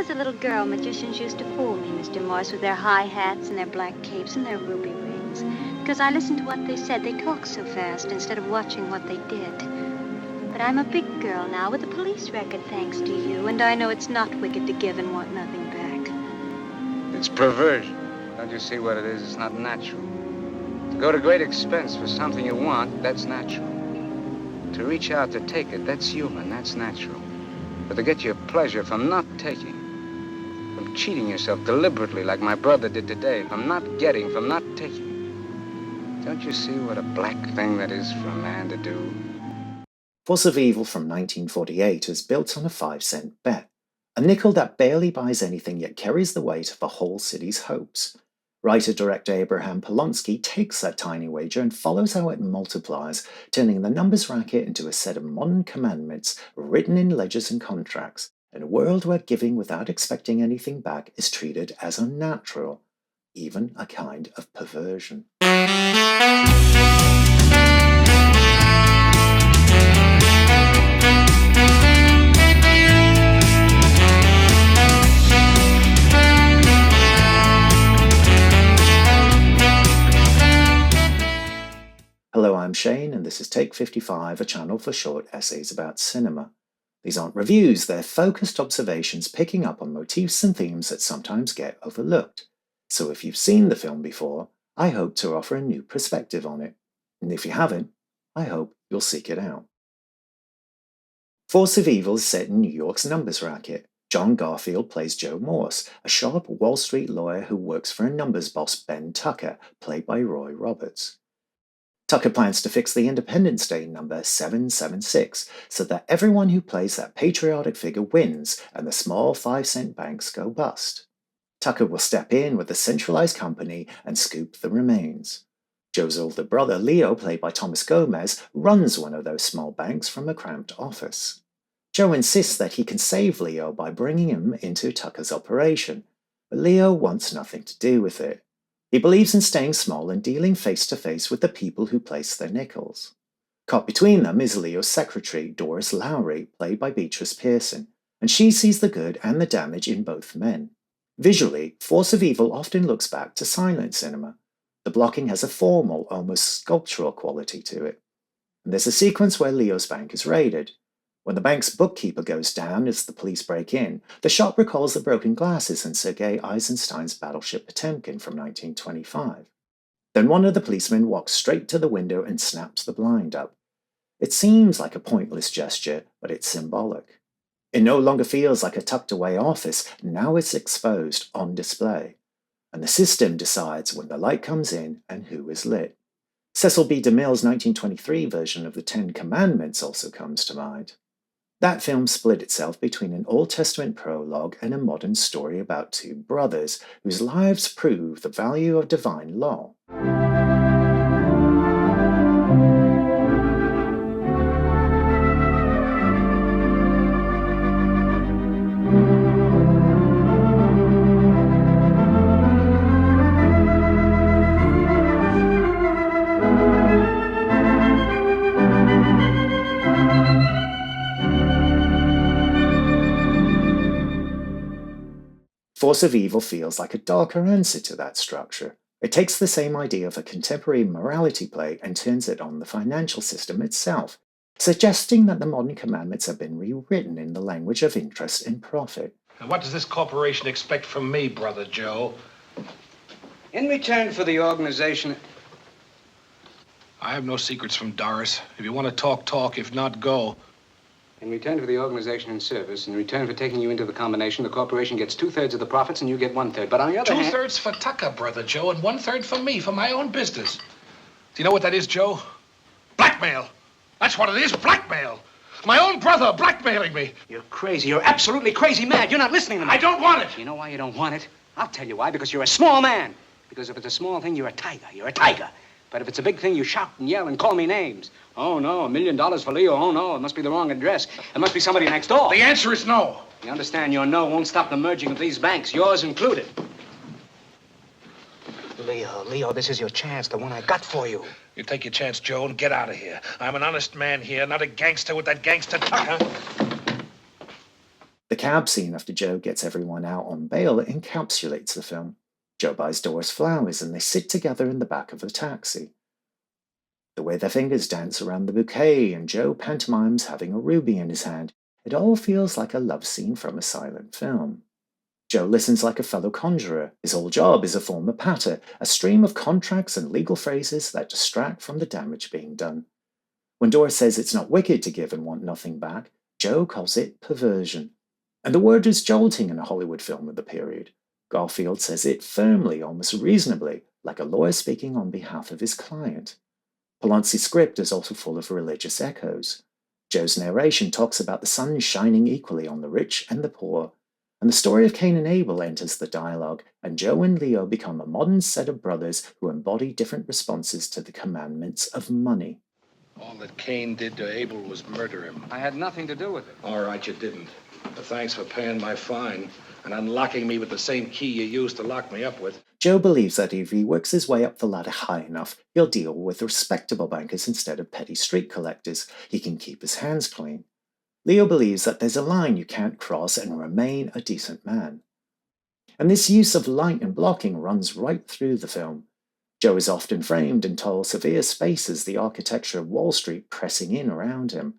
was a little girl, magicians used to fool me, Mr. Morse, with their high hats and their black capes and their ruby rings. Because I listened to what they said. They talked so fast instead of watching what they did. But I'm a big girl now with a police record, thanks to you, and I know it's not wicked to give and want nothing back. It's perversion. Don't you see what it is? It's not natural. To go to great expense for something you want, that's natural. To reach out to take it, that's human, that's natural. But to get your pleasure from not taking, from cheating yourself deliberately like my brother did today, from not getting, from not taking, don't you see what a black thing that is for a man to do? Force of Evil from 1948 is built on a 5-cent bet, a nickel that barely buys anything yet carries the weight of a whole city's hopes. Writer-director Abraham Polonsky takes that tiny wager and follows how it multiplies, turning the numbers racket into a set of modern commandments written in ledgers and contracts, in a world where giving without expecting anything back is treated as unnatural, even a kind of perversion. Hello, I'm Shane, and this is Take 55, a channel for short essays about cinema. These aren't reviews, they're focused observations picking up on motifs and themes that sometimes get overlooked. So if you've seen the film before, I hope to offer a new perspective on it. And if you haven't, I hope you'll seek it out. Force of Evil is set in New York's numbers racket. John Garfield plays Joe Morse, a sharp Wall Street lawyer who works for a numbers boss, Ben Tucker, played by Roy Roberts. Tucker plans to fix the Independence Day number 776 so that everyone who plays that patriotic figure wins and the small 5-cent banks go bust. Tucker will step in with a centralized company and scoop the remains. Joe's older brother, Leo, played by Thomas Gomez, runs one of those small banks from a cramped office. Joe insists that he can save Leo by bringing him into Tucker's operation, but Leo wants nothing to do with it. He believes in staying small and dealing face-to-face with the people who place their nickels. Caught between them is Leo's secretary, Doris Lowry, played by Beatrice Pearson, and she sees the good and the damage in both men. Visually, Force of Evil often looks back to silent cinema. The blocking has a formal, almost sculptural quality to it. And there's a sequence where Leo's bank is raided. When the bank's bookkeeper goes down as the police break in, the shot recalls the broken glasses in Sergei Eisenstein's Battleship Potemkin from 1925. Then one of the policemen walks straight to the window and snaps the blind up. It seems like a pointless gesture, but it's symbolic. It no longer feels like a tucked-away office, now it's exposed, on display. And the system decides when the light comes in and who is lit. Cecil B. DeMille's 1923 version of the Ten Commandments also comes to mind. That film split itself between an Old Testament prologue and a modern story about two brothers whose lives prove the value of divine law. Force of Evil feels like a darker answer to that structure. It takes the same idea of a contemporary morality play and turns it on the financial system itself, suggesting that the modern commandments have been rewritten in the language of interest and profit. And what does this corporation expect from me, Brother Joe? In return for the organization... I have no secrets from Doris. If you want to talk, talk. If not, go. In return for the organization and service, in return for taking you into the combination, the corporation gets 2/3 of the profits and you get 1/3. But on the other hand... 2/3 for Tucker, Brother Joe, and 1/3 for me, for my own business. Do you know what that is, Joe? Blackmail. That's what it is, blackmail. My own brother blackmailing me. You're crazy. You're absolutely crazy mad. You're not listening to me. I don't want it. You know why you don't want it? I'll tell you why. Because you're a small man. Because if it's a small thing, you're a tiger. You're a tiger. But if it's a big thing, you shout and yell and call me names. Oh, no, $1 million for Leo. Oh, no, it must be the wrong address. It must be somebody next door. The answer is no. You understand your no won't stop the merging of these banks, yours included. Leo, this is your chance, the one I got for you. You take your chance, Joe, and get out of here. I'm an honest man here, not a gangster with that gangster Tucker. The cab scene after Joe gets everyone out on bail encapsulates the film. Joe buys Doris flowers and they sit together in the back of the taxi. The way their fingers dance around the bouquet and Joe pantomimes having a ruby in his hand, it all feels like a love scene from a silent film. Joe listens like a fellow conjurer. His whole job is a form of patter, a stream of contracts and legal phrases that distract from the damage being done. When Doris says it's not wicked to give and want nothing back, Joe calls it perversion. And the word is jolting in a Hollywood film of the period. Garfield says it firmly, almost reasonably, like a lawyer speaking on behalf of his client. Polonsky's script is also full of religious echoes. Joe's narration talks about the sun shining equally on the rich and the poor, and the story of Cain and Abel enters the dialogue, and Joe and Leo become a modern set of brothers who embody different responses to the commandments of money. All that Cain did to Abel was murder him. I had nothing to do with it. All right, you didn't. But thanks for paying my fine and unlocking me with the same key you used to lock me up with. Joe believes that if he works his way up the ladder high enough, he'll deal with respectable bankers instead of petty street collectors. He can keep his hands clean. Leo believes that there's a line you can't cross and remain a decent man. And this use of light and blocking runs right through the film. Joe is often framed in tall, severe spaces, the architecture of Wall Street pressing in around him.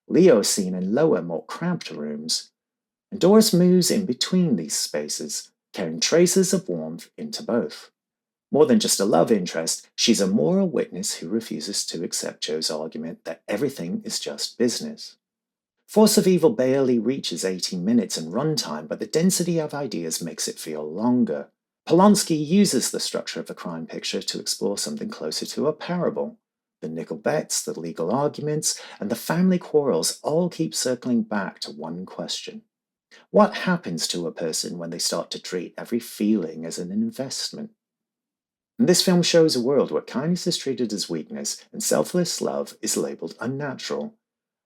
Leo is seen in lower, more cramped rooms. And Doris moves in between these spaces, carrying traces of warmth into both. More than just a love interest, she's a moral witness who refuses to accept Joe's argument that everything is just business. Force of Evil barely reaches 18 minutes in runtime, but the density of ideas makes it feel longer. Polonsky uses the structure of the crime picture to explore something closer to a parable. The nickel bets, the legal arguments, and the family quarrels all keep circling back to one question. What happens to a person when they start to treat every feeling as an investment? And this film shows a world where kindness is treated as weakness and selfless love is labeled unnatural.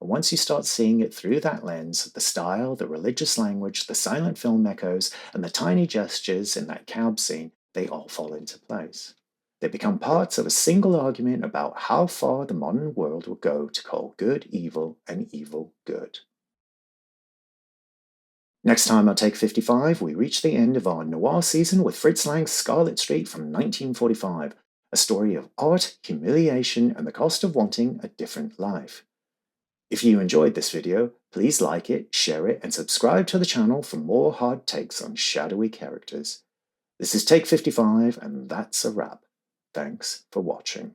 And once you start seeing it through that lens, the style, the religious language, the silent film echoes, and the tiny gestures in that cab scene, they all fall into place. They become parts of a single argument about how far the modern world will go to call good evil and evil good. Next time on Take 55, we reach the end of our noir season with Fritz Lang's Scarlet Street from 1945, a story of art, humiliation, and the cost of wanting a different life. If you enjoyed this video, please like it, share it, and subscribe to the channel for more hard takes on shadowy characters. This is Take 55, and that's a wrap. Thanks for watching.